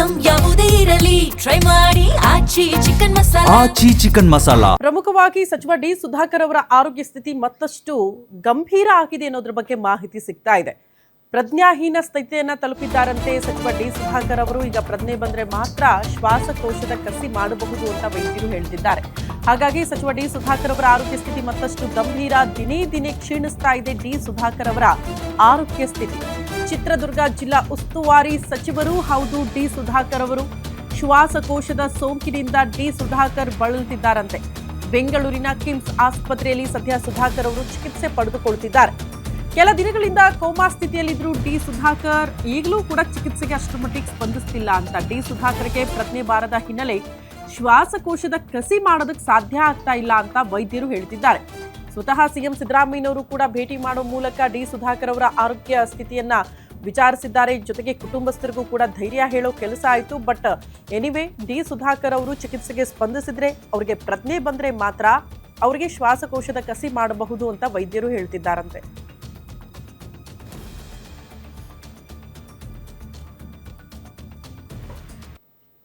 Item ಯಾವುದೇ ಇರಲಿ try ಮಾಡಿ ಆಚಿ ಚಿಕನ್ ಮಸಾಲಾ. ಪ್ರಮುಖವಾಗಿ ಸಚಿವ ಡಿ ಸುಧಾಕರ್ ಅವರ ಆರೋಗ್ಯ ಸ್ಥಿತಿ ಮತ್ತಷ್ಟು ಗಂಭೀರ ಆಗಿದೆ ಅನ್ನೋದ್ರ ಬಗ್ಗೆ ಮಾಹಿತಿ ಸಿಗ್ತಾ ಇದೆ. ಪ್ರಜ್ಞಾಹೀನ ಸ್ಥಿತಿಯನ್ನ ತಲುಪಿದ್ದಾರಂತೆ ಸಚಿವ ಡಿ ಸುಧಾಕರ್ ಅವರು. ಈಗ ಪ್ರಜ್ಞೆ ಬಂದ್ರೆ ಮಾತ್ರ ಶ್ವಾಸಕೋಶದ ಕಸಿ ಮಾಡಬಹುದು ಅಂತ ವೈದ್ಯರು ಹೇಳ್ತಿದ್ದಾರೆ. ಹಾಗಾಗಿ ಸಚಿವ ಡಿ ಸುಧಾಕರ್ ಅವರ ಆರೋಗ್ಯ ಸ್ಥಿತಿ ಮತ್ತಷ್ಟು ಗಂಭೀರ. ದಿನೇ ದಿನೇ ಕ್ಷೀಣಿಸ್ತಾ ಇದೆ ಡಿ ಸುಧಾಕರ್ ಅವರ ಆರೋಗ್ಯ ಸ್ಥಿತಿ. ಚಿತ್ರದುರ್ಗ ಜಿಲ್ಲಾ ಉಸ್ತುವಾರಿ ಸಚಿವರು ಹೌದು ಡಿ ಸುಧಾಕರ್ ಅವರು. ಶ್ವಾಸಕೋಶದ ಸೋಂಕಿನಿಂದ ಡಿ ಸುಧಾಕರ್ ಬಳಲುತ್ತಿದ್ದಾರಂತೆ. ಬೆಂಗಳೂರಿನ ಕಿಮ್ಸ್ ಆಸ್ಪತ್ರೆಯಲ್ಲಿ ಸದ್ಯ ಸುಧಾಕರ್ ಅವರು ಚಿಕಿತ್ಸೆ ಪಡೆದುಕೊಳ್ಳುತ್ತಿದ್ದಾರೆ. ಕೆಲ ದಿನಗಳಿಂದ ಕೋಮಾ ಸ್ಥಿತಿಯಲ್ಲಿದ್ರು ಡಿ ಸುಧಾಕರ್. ಈಗಲೂ ಕೂಡ ಚಿಕಿತ್ಸೆಗೆ ಅಷ್ಟರ ಮಟ್ಟಿಗೆ ಸ್ಪಂದಿಸ್ತಿಲ್ಲ ಅಂತ. ಡಿ ಸುಧಾಕರ್ಗೆ ಪ್ರಜ್ಞೆ ಬಾರದ ಹಿನ್ನೆಲೆ ಶ್ವಾಸಕೋಶದ ಕಸಿ ಮಾಡೋದಕ್ಕೆ ಸಾಧ್ಯ ಆಗ್ತಾ ಇಲ್ಲ ಅಂತ ವೈದ್ಯರು ಹೇಳ್ತಿದ್ದಾರೆ. ಸ್ವತಃ ಸಿಎಂ ಸಿದ್ದರಾಮಯ್ಯನವರು ಕೂಡ ಭೇಟಿ ಮಾಡೋ ಮೂಲಕ ಡಿ ಸುಧಾಕರ್ ಅವರ ಆರೋಗ್ಯ ಸ್ಥಿತಿಯನ್ನ ವಿಚಾರಿಸಿದ್ದಾರೆ. ಜೊತೆಗೆ ಕುಟುಂಬಸ್ಥರಿಗೂ ಕೂಡ ಧೈರ್ಯ ಹೇಳೋ ಕೆಲಸ ಆಯಿತು. ಬಟ್ ಎನಿವೆ ಡಿ ಸುಧಾಕರ್ ಅವರು ಚಿಕಿತ್ಸೆಗೆ ಸ್ಪಂದಿಸಿದ್ರೆ, ಅವರಿಗೆ ಪ್ರಜ್ಞೆ ಬಂದ್ರೆ ಮಾತ್ರ ಅವರಿಗೆ ಶ್ವಾಸಕೋಶದ ಕಸಿ ಮಾಡಬಹುದು ಅಂತ ವೈದ್ಯರು ಹೇಳ್ತಿದ್ದಾರಂತೆ.